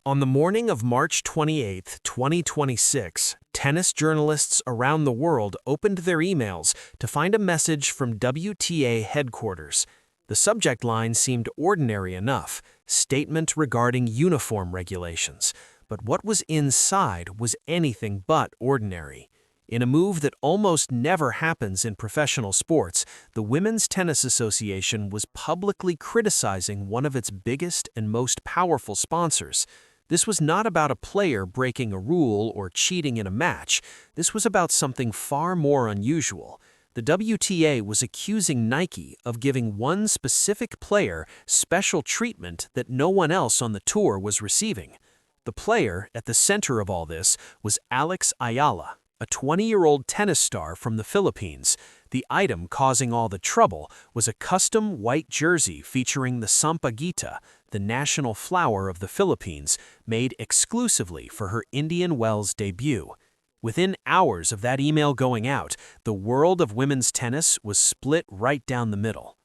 On the morning of March 28, 2026, tennis journalists around the world opened their emails to find a message from WTA headquarters. The subject line seemed ordinary enough, statement regarding uniform regulations, but what was inside was anything but ordinary. In a move that almost never happens in professional sports, the Women's Tennis Association was publicly criticizing one of its biggest and most powerful sponsors. This was not about a player breaking a rule or cheating in a match. This was about something far more unusual. The WTA was accusing Nike of giving one specific player special treatment that no one else on the tour was receiving. The player at the center of all this was Alex Eala, a 20-year-old tennis star from the Philippines. The item causing all the trouble was a custom white jersey featuring the sampaguita, the national flower of the Philippines, made exclusively for her Indian Wells debut. Within hours of that email going out, the world of women's tennis was split right down the middle.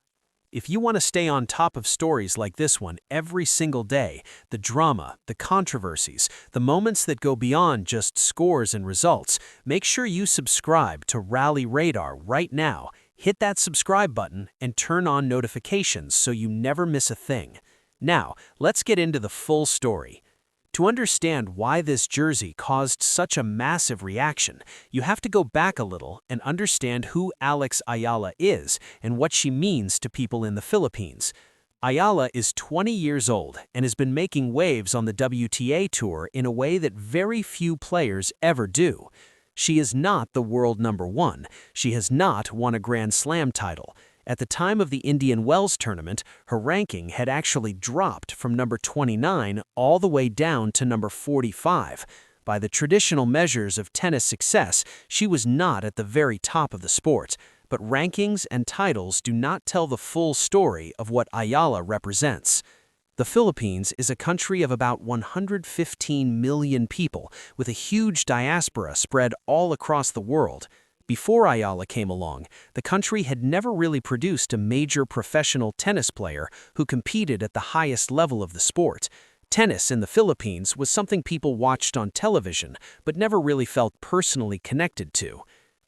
If you want to stay on top of stories like this one every single day, the drama, the controversies, the moments that go beyond just scores and results, make sure you subscribe to Rally Radar right now. Hit that subscribe button and turn on notifications so you never miss a thing. Now, let's get into the full story. To understand why this jersey caused such a massive reaction, you have to go back a little and understand who Alex Eala is and what she means to people in the Philippines. Ayala is 20 years old and has been making waves on the WTA Tour in a way that very few players ever do. She is not the world number one. She has not won a Grand Slam title. At the time of the Indian Wells tournament, her ranking had actually dropped from number 29 all the way down to number 45. By the traditional measures of tennis success, she was not at the very top of the sport. But rankings and titles do not tell the full story of what Ayala represents. The Philippines is a country of about 115 million people, with a huge diaspora spread all across the world. Before Ayala came along, the country had never really produced a major professional tennis player who competed at the highest level of the sport. Tennis in the Philippines was something people watched on television, but never really felt personally connected to.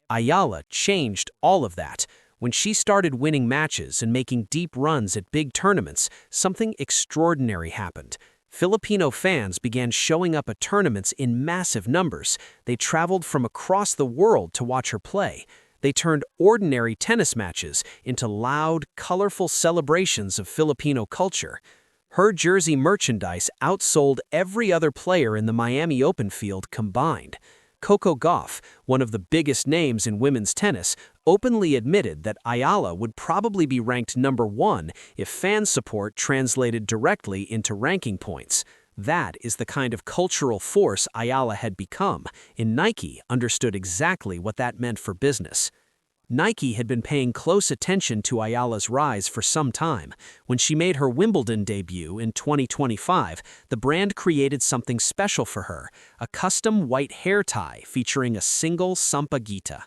Ayala changed all of that. When she started winning matches and making deep runs at big tournaments, something extraordinary happened. Filipino fans began showing up at tournaments in massive numbers. They traveled from across the world to watch her play. They turned ordinary tennis matches into loud, colorful celebrations of Filipino culture. Her jersey merchandise outsold every other player in the Miami Open field combined. Coco Gauff, one of the biggest names in women's tennis, openly admitted that Ayala would probably be ranked number one if fan support translated directly into ranking points. That is the kind of cultural force Ayala had become, and Nike understood exactly what that meant for business. Nike had been paying close attention to Ayala's rise for some time. When she made her Wimbledon debut in 2025, the brand created something special for her, a custom white hair tie featuring a single sampaguita.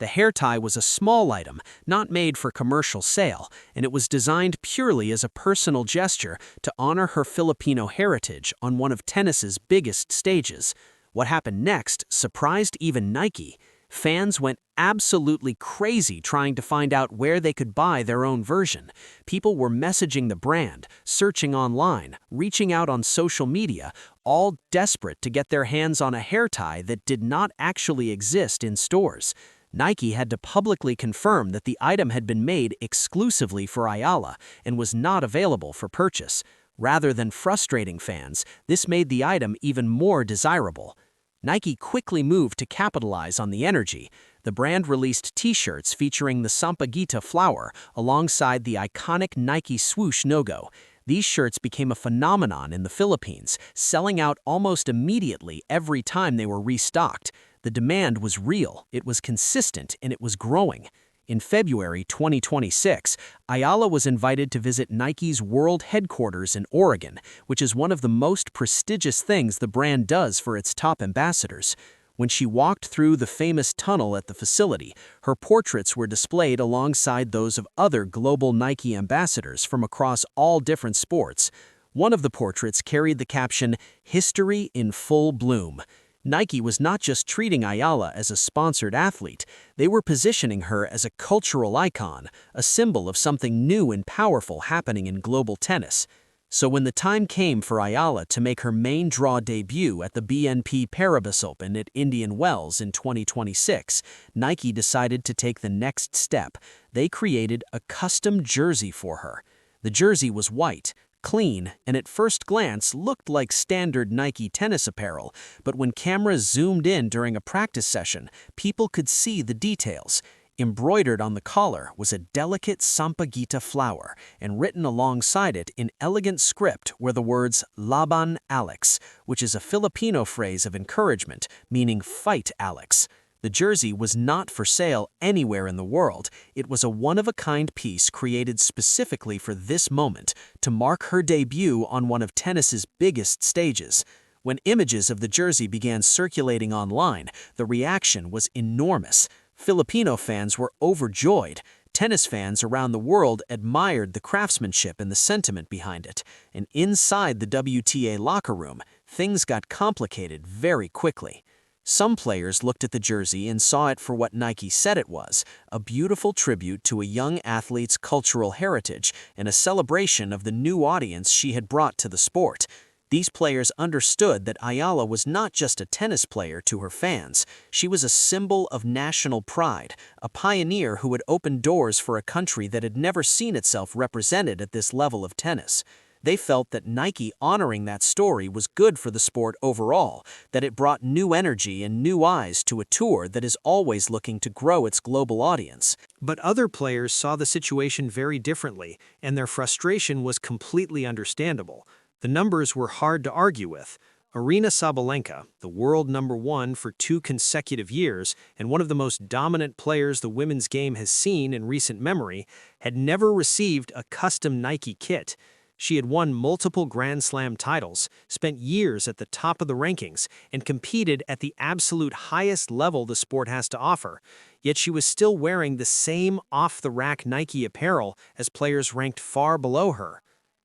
The hair tie was a small item, not made for commercial sale, and it was designed purely as a personal gesture to honor her Filipino heritage on one of tennis's biggest stages. What happened next surprised even Nike. Fans went absolutely crazy trying to find out where they could buy their own version. People were messaging the brand, searching online, reaching out on social media, all desperate to get their hands on a hair tie that did not actually exist in stores. Nike had to publicly confirm that the item had been made exclusively for Ayala and was not available for purchase. Rather than frustrating fans, this made the item even more desirable. Nike quickly moved to capitalize on the energy. The brand released t-shirts featuring the sampaguita flower alongside the iconic Nike swoosh logo. These shirts became a phenomenon in the Philippines, selling out almost immediately every time they were restocked. The demand was real, it was consistent, and it was growing. In February 2026, Ayala was invited to visit Nike's world headquarters in Oregon, which is one of the most prestigious things the brand does for its top ambassadors. When she walked through the famous tunnel at the facility, her portraits were displayed alongside those of other global Nike ambassadors from across all different sports. One of the portraits carried the caption, "History in Full Bloom." Nike was not just treating Ayala as a sponsored athlete, they were positioning her as a cultural icon, a symbol of something new and powerful happening in global tennis. So when the time came for Ayala to make her main draw debut at the BNP Paribas Open at Indian Wells in 2026, Nike decided to take the next step. They created a custom jersey for her. The jersey was white, clean, and at first glance looked like standard Nike tennis apparel, but when cameras zoomed in during a practice session, people could see the details. Embroidered on the collar was a delicate sampaguita flower, and written alongside it in elegant script were the words "Laban Alex," which is a Filipino phrase of encouragement, meaning "fight Alex." The jersey was not for sale anywhere in the world. It was a one-of-a-kind piece created specifically for this moment, to mark her debut on one of tennis's biggest stages. When images of the jersey began circulating online, the reaction was enormous. Filipino fans were overjoyed. Tennis fans around the world admired the craftsmanship and the sentiment behind it. And inside the WTA locker room, things got complicated very quickly. Some players looked at the jersey and saw it for what Nike said it was, a beautiful tribute to a young athlete's cultural heritage and a celebration of the new audience she had brought to the sport. These players understood that Ayala was not just a tennis player to her fans. She was a symbol of national pride, a pioneer who had opened doors for a country that had never seen itself represented at this level of tennis. They felt that Nike honoring that story was good for the sport overall, that it brought new energy and new eyes to a tour that is always looking to grow its global audience. But other players saw the situation very differently, and their frustration was completely understandable. The numbers were hard to argue with. Aryna Sabalenka, the world #1 for 2 consecutive years and one of the most dominant players the women's game has seen in recent memory, had never received a custom Nike kit. She had won multiple Grand Slam titles, spent years at the top of the rankings, and competed at the absolute highest level the sport has to offer. Yet she was still wearing the same off-the-rack Nike apparel as players ranked far below her.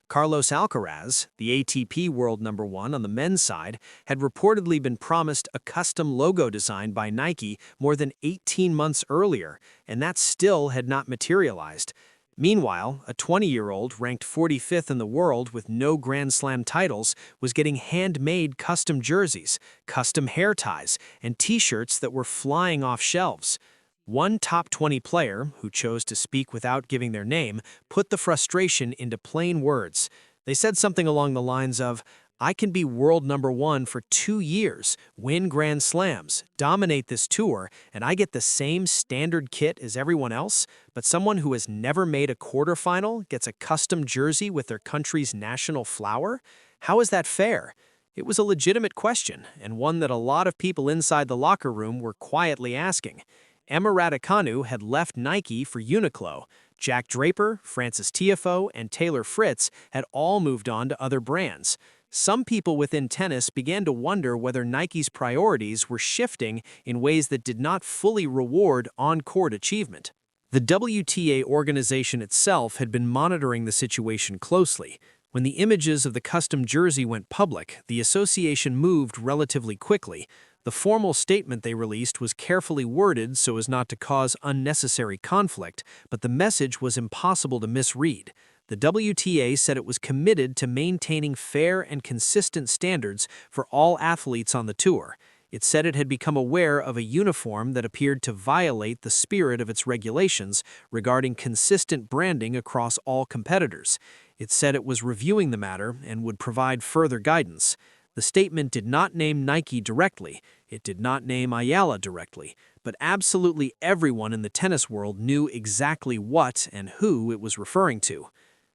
Carlos Alcaraz, the ATP world #1 on the men's side, had reportedly been promised a custom logo design by Nike more than 18 months earlier, and that still had not materialized. Meanwhile, a 20-year-old ranked 45th in the world with no Grand Slam titles was getting handmade custom jerseys, custom hair ties, and t-shirts that were flying off shelves. One top 20 player, who chose to speak without giving their name, put the frustration into plain words. They said something along the lines of, "I can be world #1 for 2 years, win Grand Slams, dominate this tour, and I get the same standard kit as everyone else, but someone who has never made a quarterfinal gets a custom jersey with their country's national flower? How is that fair?" It was a legitimate question, and one that a lot of people inside the locker room were quietly asking. Emma Raducanu had left Nike for Uniqlo. Jack Draper, Francis Tiafoe, and Taylor Fritz had all moved on to other brands. Some people within tennis began to wonder whether Nike's priorities were shifting in ways that did not fully reward on-court achievement. The WTA organization itself had been monitoring the situation closely. When the images of the custom jersey went public, the association moved relatively quickly. The formal statement they released was carefully worded so as not to cause unnecessary conflict, but the message was impossible to misread. The WTA said it was committed to maintaining fair and consistent standards for all athletes on the tour. It said it had become aware of a uniform that appeared to violate the spirit of its regulations regarding consistent branding across all competitors. It said it was reviewing the matter and would provide further guidance. The statement did not name Nike directly, it did not name Ayala directly, but absolutely everyone in the tennis world knew exactly what and who it was referring to.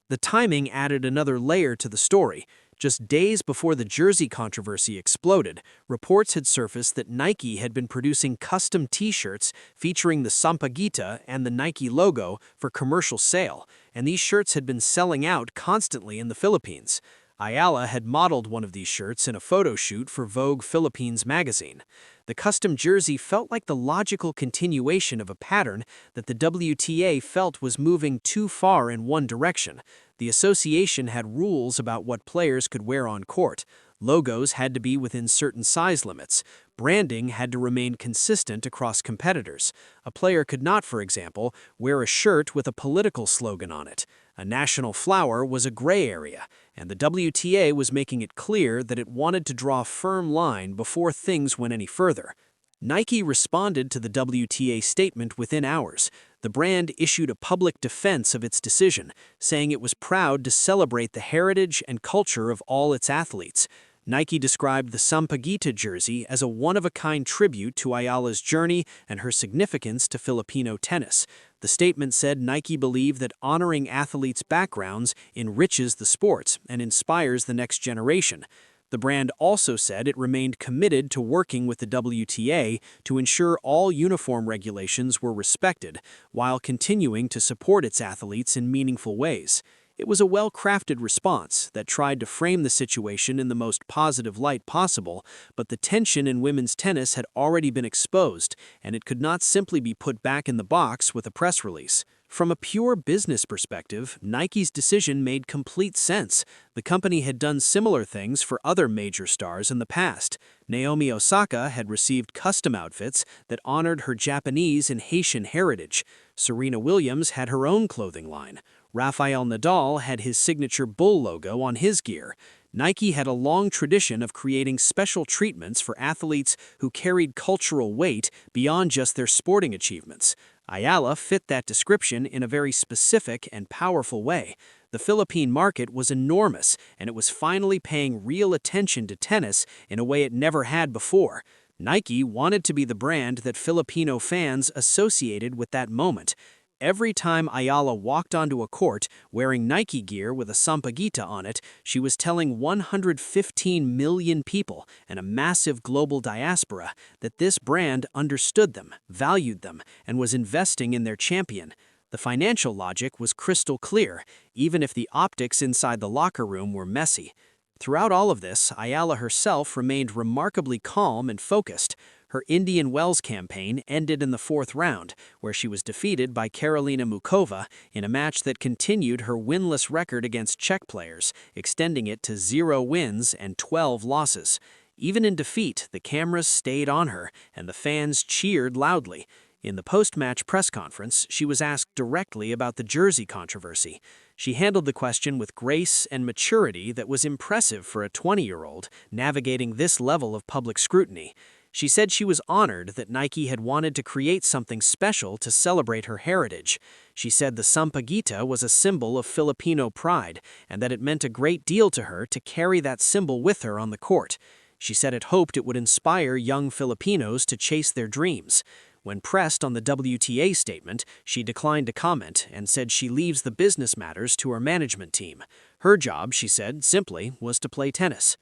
The timing added another layer to the story. Just days before the jersey controversy exploded, reports had surfaced that Nike had been producing custom t-shirts featuring the sampaguita and the Nike logo for commercial sale, and these shirts had been selling out constantly in the Philippines. Ayala had modeled one of these shirts in a photo shoot for Vogue Philippines magazine. The custom jersey felt like the logical continuation of a pattern that the WTA felt was moving too far in one direction. The association had rules about what players could wear on court. Logos had to be within certain size limits. Branding had to remain consistent across competitors. A player could not, for example, wear a shirt with a political slogan on it. A national flower was a gray area, and the WTA was making it clear that it wanted to draw a firm line before things went any further. Nike responded to the WTA statement within hours. The brand issued a public defense of its decision, saying it was proud to celebrate the heritage and culture of all its athletes. Nike described the sampaguita jersey as a one-of-a-kind tribute to Ayala's journey and her significance to Filipino tennis. The statement said Nike believed that honoring athletes' backgrounds enriches the sport and inspires the next generation. The brand also said it remained committed to working with the WTA to ensure all uniform regulations were respected, while continuing to support its athletes in meaningful ways. It was a well-crafted response that tried to frame the situation in the most positive light possible, but the tension in women's tennis had already been exposed, and it could not simply be put back in the box with a press release. From a pure business perspective, Nike's decision made complete sense. The company had done similar things for other major stars in the past. Naomi Osaka had received custom outfits that honored her Japanese and Haitian heritage. Serena Williams had her own clothing line. Rafael Nadal had his signature bull logo on his gear. Nike had a long tradition of creating special treatments for athletes who carried cultural weight beyond just their sporting achievements. Ayala fit that description in a very specific and powerful way. The Philippine market was enormous, and it was finally paying real attention to tennis in a way it never had before. Nike wanted to be the brand that Filipino fans associated with that moment. Every time Ayala walked onto a court wearing Nike gear with a sampaguita on it, she was telling 115 million people and a massive global diaspora that this brand understood them, valued them, and was investing in their champion. The financial logic was crystal clear, even if the optics inside the locker room were messy. Throughout all of this, Ayala herself remained remarkably calm and focused. Her Indian Wells campaign ended in the fourth round, where she was defeated by Karolina Muchova in a match that continued her winless record against Czech players, extending it to 0 wins and 12 losses. Even in defeat, the cameras stayed on her, and the fans cheered loudly. In the post-match press conference, she was asked directly about the jersey controversy. She handled the question with grace and maturity that was impressive for a 20-year-old navigating this level of public scrutiny. She said she was honored that Nike had wanted to create something special to celebrate her heritage. She said the sampaguita was a symbol of Filipino pride and that it meant a great deal to her to carry that symbol with her on the court. She said it hoped it would inspire young Filipinos to chase their dreams. When pressed on the WTA statement, she declined to comment and said she leaves the business matters to her management team. Her job, she said, simply was to play tennis.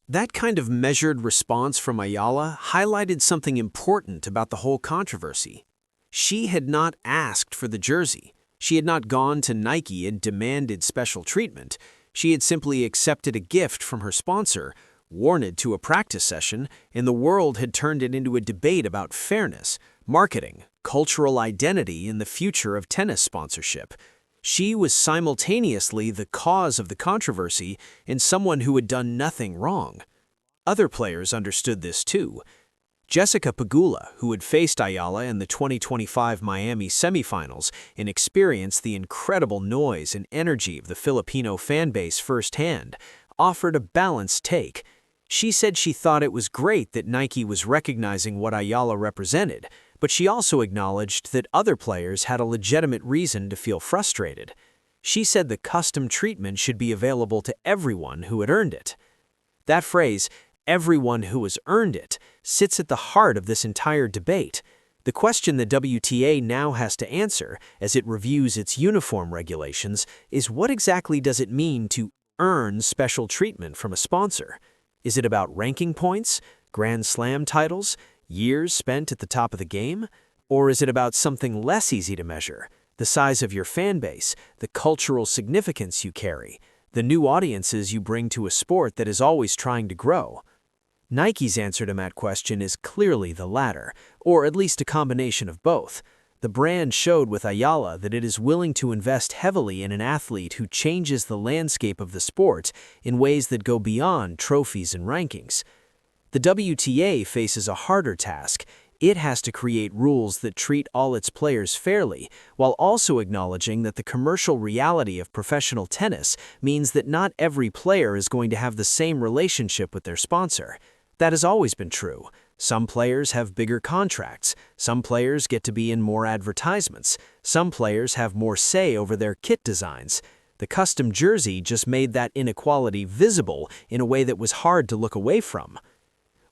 That kind of measured response from Ayala highlighted something important about the whole controversy. She had not asked for the jersey. She had not gone to Nike and demanded special treatment. She had simply accepted a gift from her sponsor, worn it to a practice session, and the world had turned it into a debate about fairness, marketing, cultural identity, and the future of tennis sponsorship. She was simultaneously the cause of the controversy and someone who had done nothing wrong. Other players understood this too. Jessica Pegula, who had faced Ayala in the 2025 Miami semifinals and experienced the incredible noise and energy of the Filipino fanbase firsthand, offered a balanced take. She said she thought it was great that Nike was recognizing what Ayala represented, but she also acknowledged that other players had a legitimate reason to feel frustrated. She said the custom treatment should be available to everyone who had earned it. That phrase, everyone who has earned it, sits at the heart of this entire debate. The question the WTA now has to answer, as it reviews its uniform regulations, is what exactly does it mean to earn special treatment from a sponsor? Is it about ranking points, Grand Slam titles, years spent at the top of the game? Or is it about something less easy to measure, the size of your fan base, the cultural significance you carry? The new audiences you bring to a sport that is always trying to grow? Nike's answer to that question is clearly the latter, or at least a combination of both. The brand showed with Ayala that it is willing to invest heavily in an athlete who changes the landscape of the sport in ways that go beyond trophies and rankings. The WTA faces a harder task. It has to create rules that treat all its players fairly, while also acknowledging that the commercial reality of professional tennis means that not every player is going to have the same relationship with their sponsor. That has always been true. Some players have bigger contracts, some players get to be in more advertisements, some players have more say over their kit designs. The custom jersey just made that inequality visible in a way that was hard to look away from.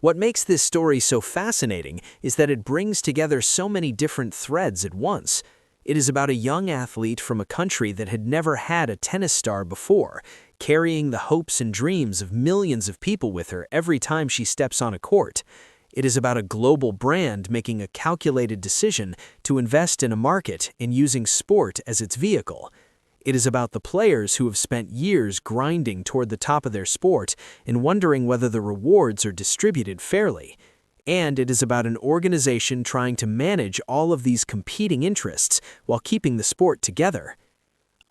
What makes this story so fascinating is that it brings together so many different threads at once. It is about a young athlete from a country that had never had a tennis star before, carrying the hopes and dreams of millions of people with her every time she steps on a court. It is about a global brand making a calculated decision to invest in a market and using sport as its vehicle. It is about the players who have spent years grinding toward the top of their sport and wondering whether the rewards are distributed fairly. And it is about an organization trying to manage all of these competing interests while keeping the sport together.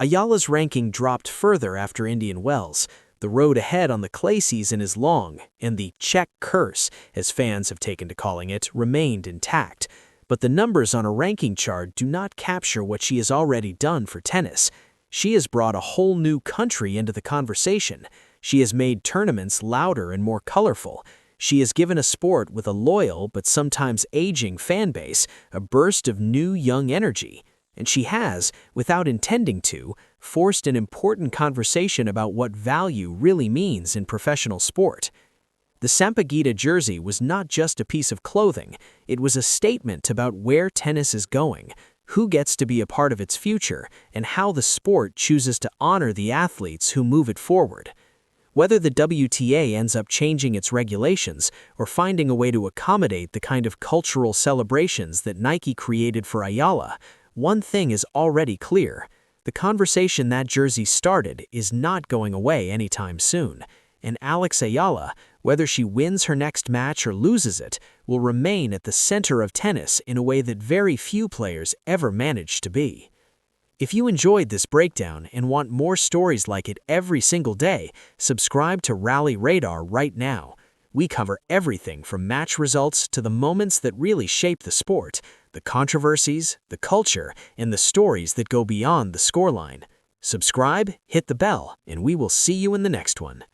Ayala's ranking dropped further after Indian Wells. The road ahead on the clay season is long, and the Czech curse, as fans have taken to calling it, remained intact. But the numbers on a ranking chart do not capture what she has already done for tennis. She has brought a whole new country into the conversation. She has made tournaments louder and more colorful. She has given a sport with a loyal but sometimes aging fan base a burst of new young energy. And she has, without intending to, forced an important conversation about what value really means in professional sport. The sampaguita jersey was not just a piece of clothing, it was a statement about where tennis is going, who gets to be a part of its future, and how the sport chooses to honor the athletes who move it forward. Whether the WTA ends up changing its regulations or finding a way to accommodate the kind of cultural celebrations that Nike created for Ayala, one thing is already clear. The conversation that jersey started is not going away anytime soon, and AlexEala, whether she wins her next match or loses it, will remain at the center of tennis in a way that very few players ever managed to be. If you enjoyed this breakdown and want more stories like it every single day, subscribe to Rally Radar right now. We cover everything from match results to the moments that really shape the sport, the controversies, the culture, and the stories that go beyond the scoreline. Subscribe, hit the bell, and we will see you in the next one.